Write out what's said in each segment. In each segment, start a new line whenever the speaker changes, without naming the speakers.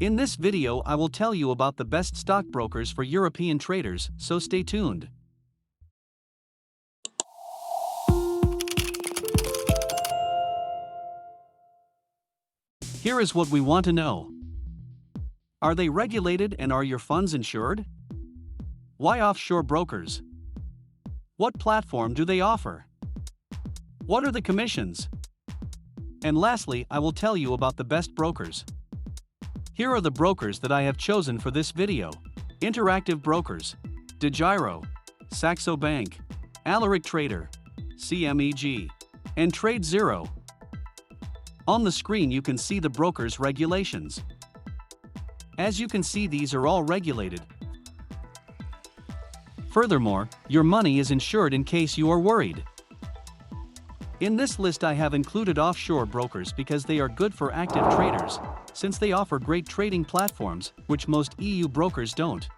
In this video I will tell you about the best stockbrokers for European traders, so stay tuned. Here is what we want to know. Are they regulated and are your funds insured? Why offshore brokers? What platform do they offer? What are the commissions? And lastly, I will tell you about the best brokers. Here are the brokers that I have chosen for this video. Interactive Brokers, DeGiro, Saxo Bank, Alaric Trader, CMEG, and TradeZero. On the screen you can see the brokers' regulations. As you can see, these are all regulated. Furthermore, your money is insured in case you are worried. In this list I have included offshore brokers because they are good for active traders, since they offer great trading platforms, which most EU brokers don't.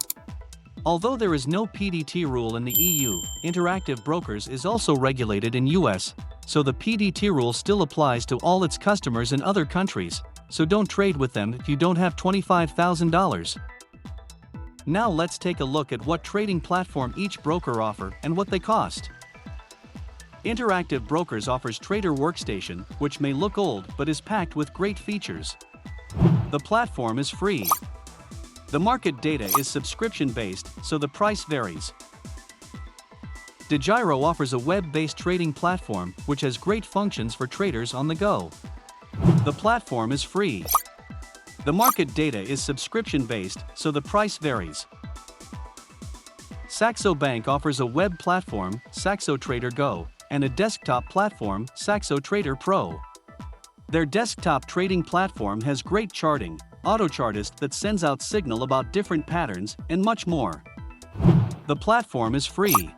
Although there is no PDT rule in the EU, Interactive Brokers is also regulated in US, so the PDT rule still applies to all its customers in other countries, so don't trade with them if you don't have $25,000. Now let's take a look at what trading platform each broker offers and what they cost. Interactive Brokers offers Trader Workstation, which may look old but is packed with great features. The platform is free. The market data is subscription-based, so the price varies. DeGiro offers a web-based trading platform which has great functions for traders on the go. The platform is free. The market data is subscription-based, so the price varies. Saxo Bank offers a web platform, Saxo Trader Go, and a desktop platform, Saxo Trader Pro. Their desktop trading platform has great charting, autochartist that sends out signal about different patterns, and much more. The platform is free.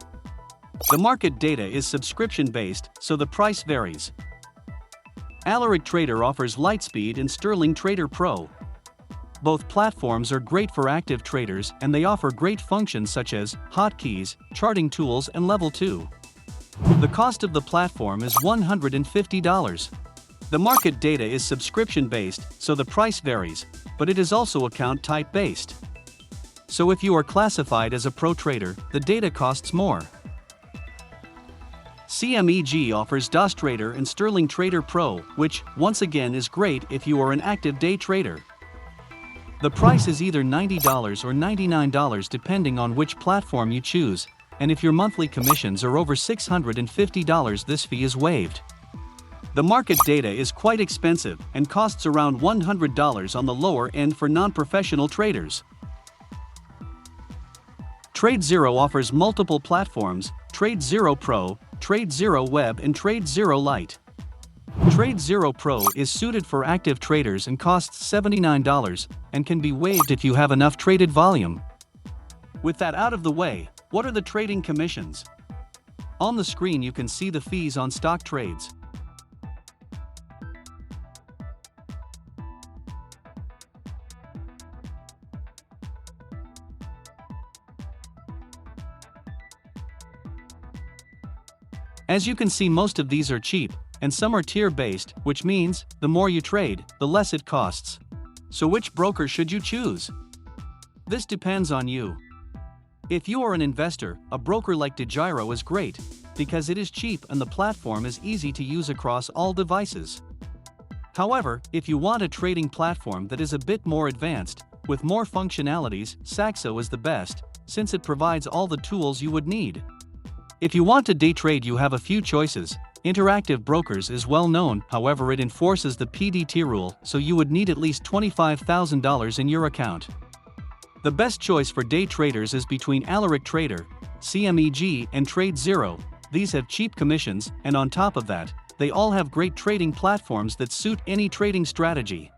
The market data is subscription-based, so the price varies. Alaric Trader offers Lightspeed and Sterling Trader Pro. Both platforms are great for active traders and they offer great functions such as hotkeys, charting tools, and level 2. The cost of the platform is $150. The market data is subscription-based, so the price varies, but it is also account type-based. So if you are classified as a pro trader, the data costs more. CMEG offers DOS Trader and Sterling Trader Pro, which, once again, is great if you are an active day trader. The price is either $90 or $99 depending on which platform you choose, and if your monthly commissions are over $650, this fee is waived. The market data is quite expensive and costs around $100 on the lower end for non-professional traders. TradeZero offers multiple platforms, TradeZero Pro, TradeZero Web, and TradeZero Lite. TradeZero Pro is suited for active traders and costs $79 and can be waived if you have enough traded volume. With that out of the way, what are the trading commissions? On the screen you can see the fees on stock trades. As you can see, most of these are cheap, and some are tier-based, which means, the more you trade, the less it costs. So which broker should you choose? This depends on you. If you are an investor, a broker like DeGiro is great, because it is cheap and the platform is easy to use across all devices. However, if you want a trading platform that is a bit more advanced, with more functionalities, Saxo is the best, since it provides all the tools you would need. If you want to day trade, you have a few choices. Interactive Brokers is well known, however it enforces the PDT rule, so you would need at least $25,000 in your account. The best choice for day traders is between Alaric Trader, CMEG, and TradeZero. These have cheap commissions, and on top of that, they all have great trading platforms that suit any trading strategy.